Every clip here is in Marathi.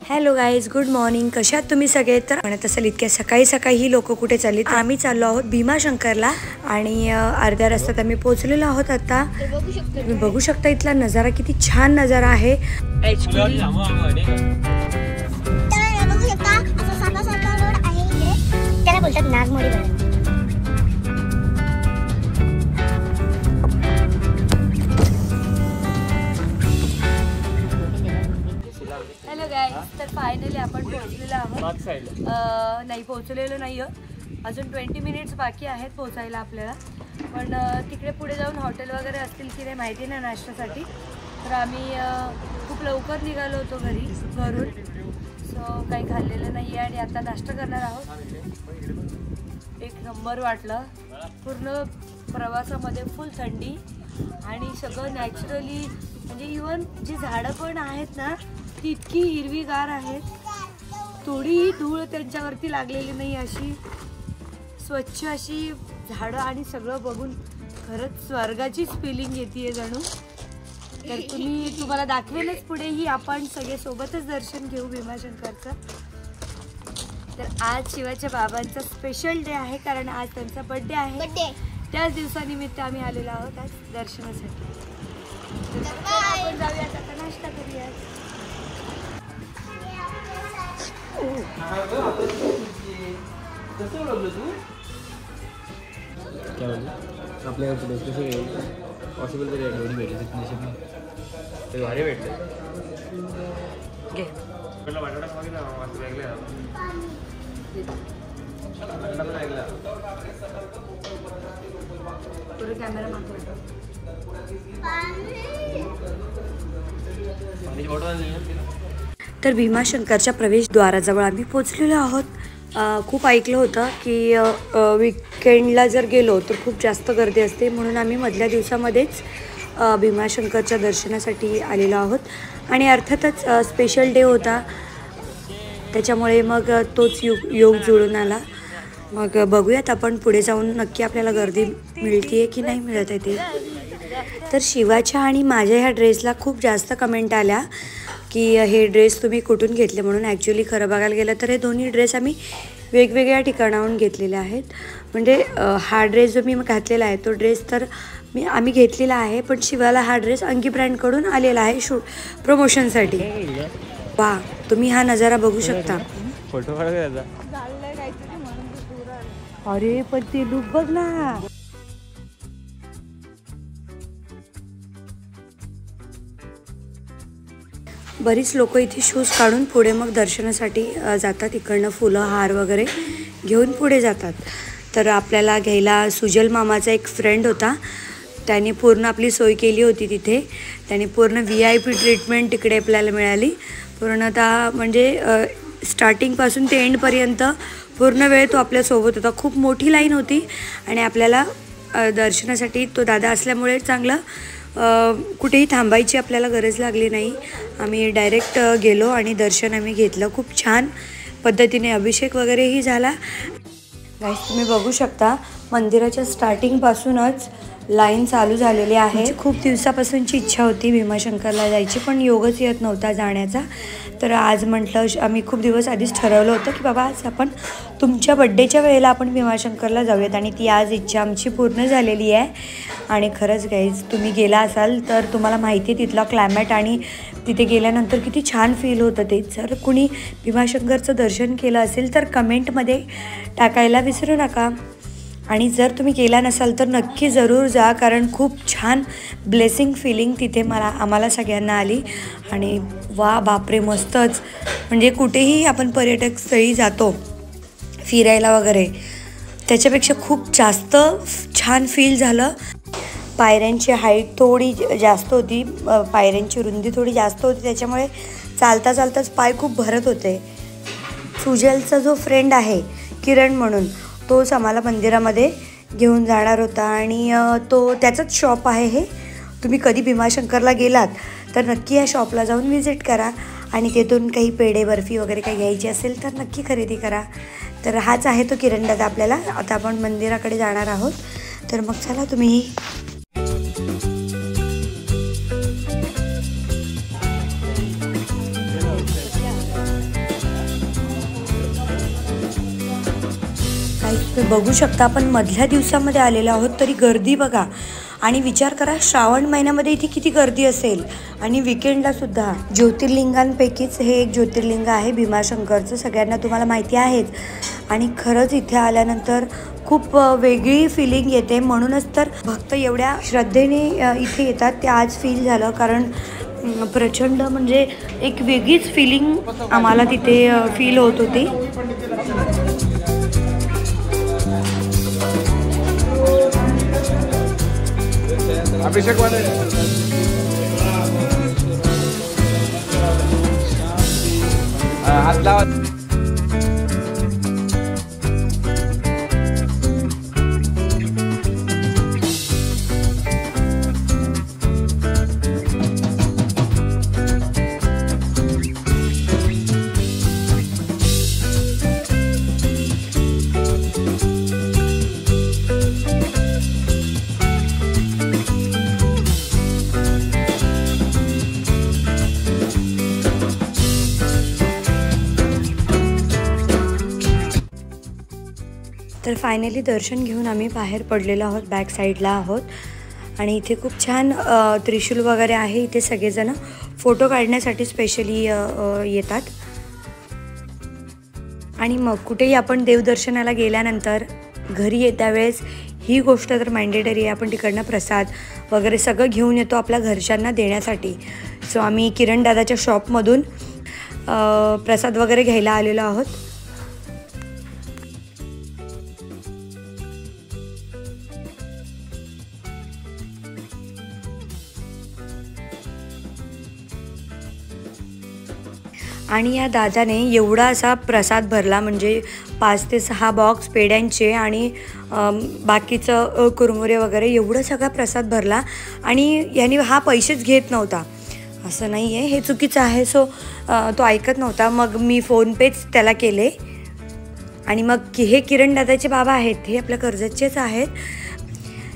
Hello guys, good morning. कशात तुम्ही सगळे? तर म्हणत असेल इतक्या सकाळी सकाळी ही लोक कुठे चालली? आम्ही चाललो आहोत भीमाशंकरला आणि अर्ध्या रस्त्यात आम्ही पोहोचलेलो आहोत. आता तुम्ही बघू शकता इथला नजारा, किती छान नजारा आहे. त्याला बोलतात नागमोडी. हॅलो गाईज, तर फायनली आपण पोहोचलेलो आहोत. नाही पोहोचलेलो नाही आहोत, अजून 20 मिनिट्स बाकी आहेत पोहोचायला आपल्याला. पण तिकडे पुढे जाऊन हॉटेल वगैरे असतील की नाही माहिती नाही नाश्त्यासाठी. तर आम्ही खूप लवकर निघालो होतो घरून, सो काही खाल्लेलं नाही आहे आणि आता नाश्ता करणार आहोत. एक नंबर वाटलं. पूर्ण प्रवासामध्ये फुल थंडी आणि सगळं नॅचरली, म्हणजे इवन जी झाडं पण आहेत ना ती इतकी हिरवीगार आहेत, थोडीही धूळ त्यांच्यावरती लागलेली नाही, अशी स्वच्छ अशी झाडं आणि सगळं बघून खरंच स्वर्गाचीच फिलिंग येते जणू. तर तुम्हाला दाखवेलच पुढेही. आपण सगळे सोबतच दर्शन घेऊ भीमाशंकरचं. तर आज शिवाच्या बाबांचा स्पेशल डे आहे, कारण आज त्यांचा बर्थडे आहे. त्याच दिवसानिमित्त आम्ही आलेलो आहोत आज दर्शनासाठी. आपण जाऊयात आता, नाश्ता करूयात. पॉसिबल तरी भेटले ते भारी भेटले. कॅमेरा तर भीमाशंकरच्या प्रवेशद्वाराजवळ आम्ही पोचलेलो आहोत. खूप ऐकलं होतं की वीकेंडला जर गेलो तर खूप जास्त गर्दी असते, म्हणून आम्ही मधल्या दिवसामध्येच भीमाशंकरच्या दर्शनासाठी आलेलो आहोत. आणि अर्थातच स्पेशल डे होता, त्याच्यामुळे मग तोच योग जुळून आला. मग बघूयात आपण पुढे जाऊन नक्की आपल्याला गर्दी मिळते की नाही मिळत आहे ते. तर शिवाच्या आणि माझ्या ह्या ड्रेसला खूप जास्त कमेंट आल्या की हे ड्रेस तुम्ही कुठून घेतले म्हणून. ॲक्च्युली खरं बघायला गेलं तर हे दोन्ही ड्रेस आम्ही वेगवेगळ्या ठिकाणाहून घेतलेले आहेत. म्हणजे हा ड्रेस जो मी घातलेला आहे तो ड्रेस तर आम्ही घेतलेला आहे, पण शिवाला हा ड्रेस अंगी ब्रँडकडून आलेला आहे प्रमोशनसाठी. वा, तुम्ही हा नजारा बघू शकता. फोटो अरे पण ते लुक बघ ना. बरीच लोक इथे शूज काढून पुढे मग दर्शनासाठी जातात. इकडनं फुलं हार वगैरे घेऊन पुढे जातात. तर आपल्याला घ्यायला सुजल मामाचा एक फ्रेंड होता, त्याने पूर्ण आपली सोय केली होती तिथे. त्याने पूर्ण VIP ट्रीटमेंट तिकडे आपल्याला मिळाली. पूर्णतः म्हणजे स्टार्टिंगपासून ते एंडपर्यंत पूर्ण वेळ तो आपल्यासोबत होता. खूप मोठी लाईन होती आणि आपल्याला दर्शनासाठी तो दादा असल्यामुळे चांगलं कुठेही थांबायची आपल्याला गरज लागली नाही. आम्ही डायरेक्ट गेलो आणि दर्शन आम्ही घेतलं. खूप छान पद्धतीने अभिषेक वगैरेही झाला. गाईस, तुम्ही बघू शकता मंदिराच्या स्टार्टिंगपासूनच लाईन चालू झालेली आहे. खूप दिवसापासूनची इच्छा होती भीमाशंकरला जायची, पण योगच येत नव्हता जाण्याचा. तर आज म्हटलं, आम्ही खूप दिवस आधीच ठरवलं होतं की बाबा आज आपण तुमच्या बड्डेच्या वेळेला आपण भीमाशंकरला जाऊयात, आणि ती आज इच्छा आमची पूर्ण झालेली आहे. आणि खरंच गाईज, तुम्ही गेला असाल तर तुम्हाला माहिती आहे तिथला क्लायमेट आणि तिथे गेल्यानंतर किती छान फील होतं ते. जर कुणी भीमाशंकरचं दर्शन केलं असेल तर कमेंटमध्ये टाकायला विसरू नका. आणि जर तुम्ही गेला नसाल तर नक्की जरूर जा, कारण खूप छान ब्लेसिंग फिलिंग तिथे आम्हाला सगळ्यांना आली. आणि वा बापरे, मस्तच. म्हणजे कुठेही आपण पर्यटक स्थळी जातो फिरायला वगैरे, त्याच्यापेक्षा खूप जास्त छान फील झालं. पायऱ्यांची हाईट थोडी जास्त होती, पायऱ्यांची रुंदी थोडी जास्त होती, त्याच्यामुळे चालता चालताच पाय खूप भरत होते. सुजलचा जो फ्रेंड आहे किरण म्हणून, तोच आम्हाला मंदिरामध्ये घेऊन जाणार होता. आणि त्याचंच शॉप आहे हे. तुम्ही कधी भीमाशंकरला गेलात तर नक्की या शॉपला जाऊन व्हिजिट करा आणि तिथून काही पेढे बर्फी वगैरे काही घ्यायची असेल तर नक्की खरेदी करा. तर हाच आहे तो किरण दादा आपल्याला. आता आपण मंदिराकडे जाणार आहोत, तर मग चला तुम्ही. तुम्ही बघू शकता आपण मधल्या दिवसामध्ये आलेलो आहोत, तरी गर्दी बघा. आणि विचार करा श्रावण महिन्यामध्ये इथे किती गर्दी असेल, आणि विकेंडला सुद्धा. ज्योतिर्लिंगांपैकीच हे एक ज्योतिर्लिंग आहे भीमाशंकरचं, सगळ्यांना तुम्हाला माहिती आहेच. आणि खरंच इथे आल्यानंतर खूप वेगळी फिलिंग येते. म्हणूनच तर भक्त एवढ्या श्रद्धेने इथे येतात ते आज फील झालं. कारण प्रचंड म्हणजे एक वेगळीच फिलिंग आम्हाला तिथे फील होत होती. अभिषेक वाले हात लावा. तर फायनली दर्शन घेऊन आम्ही बाहेर पडलेलो आहोत, बॅक साईडला आहोत. आणि इथे खूप छान त्रिशूल वगैरे आहे. इथे सगळेजण फोटो काढण्यासाठी स्पेशली येतात. आणि मग कुठेही आपण देवदर्शनाला गेल्यानंतर घरी येत्या वेळेस ही गोष्ट तर मॅन्डेटरी आहे, आपण तिकडनं प्रसाद वगैरे सगळं घेऊन येतो आपल्या घरच्यांना देण्यासाठी. सो आम्ही किरण दादाच्या शॉपमधून प्रसाद वगैरे घ्यायला आलेलो आहोत. आणि या दादाने एवढा असा प्रसाद भरला, म्हणजे 5 ते 6 बॉक्स पेड्यांचे आणि बाकीचं कुरमुरे वगैरे एवढं सगळा प्रसाद भरला. आणि याने हा पैसेच घेत नव्हता, असं नाही आहे, हे चुकीचं आहे. सो तो ऐकत नव्हता. मग मी फोनपेच त्याला केले. आणि मग हे किरण दादाचे बाबा आहेत, हे आपल्या कर्जतचेच आहेत.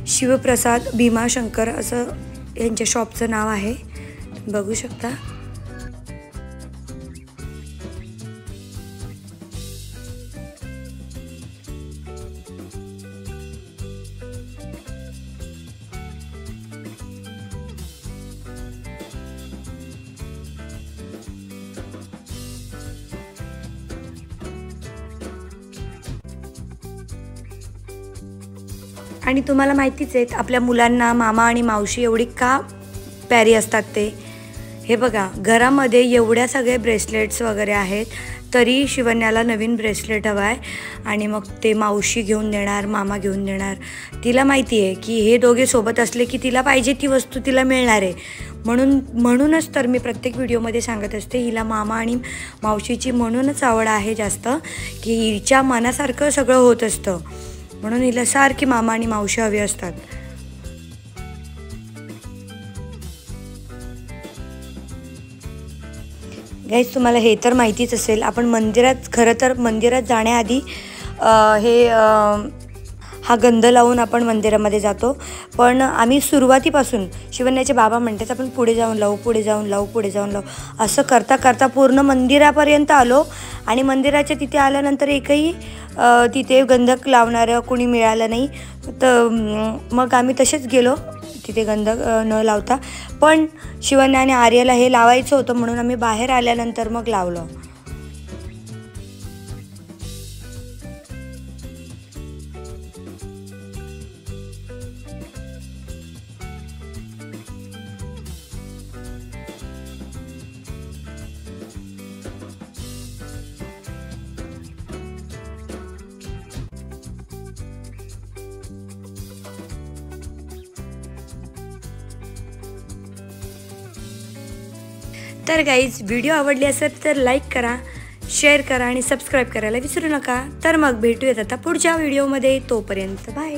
शिवप्रसाद भीमाशंकर असं यांच्या शॉपचं नाव आहे, बघू शकता. आणि तुम्हाला माहितीच आहे आपल्या मुलांना मामा आणि मावशी एवढी का प्यारी असतात ते. हे बघा, घरामध्ये एवढ्या सगळे ब्रेसलेट्स वगैरे आहेत, तरी शिवण्याला नवीन ब्रेसलेट हवा आहे. आणि मग ते मावशी घेऊन देणार, मामा घेऊन देणार. तिला माहिती आहे की हे दोघे सोबत असले की तिला पाहिजे ती वस्तू तिला मिळणार आहे. म्हणूनच तर मी प्रत्येक व्हिडिओमध्ये सांगत असते, हिला मामा आणि मावशीची म्हणूनच आवड आहे जास्त, की हिच्या मनासारखं सगळं होत असतं. म्हणून हिला सारखी मामा आणि मावशी हवी असतात. गाईज, तुम्हाला हे तर माहितीच असेल, आपण मंदिरात, खरं तर मंदिरात जाण्याआधी हा गंध लावून आपण मंदिरामध्ये जातो. पण आम्ही सुरुवातीपासून शिवण्याचे बाबा म्हणतात आपण पुढे जाऊन लावू, पुढे जाऊन लावू, पुढे जाऊन लावू, असं करता करता पूर्ण मंदिरापर्यंत आलो. आणि मंदिराच्या तिथे आल्यानंतर एकही तिथे गंधक लावणारं कोणी मिळालं नाही. तर मग आम्ही तसेच गेलो तिथे गंधक न लावता. पण शिवण्या आणि आर्याला हे लावायचं होतं, म्हणून आम्ही बाहेर आल्यानंतर मग लावलं. तर गाईज, व्हिडिओ आवडली असेल तर लाईक करा, शेअर करा आणि सबस्क्राईब करायला विसरू नका. तर मग भेटूयात आता पुढच्या व्हिडिओमध्ये. तोपर्यंत बाय.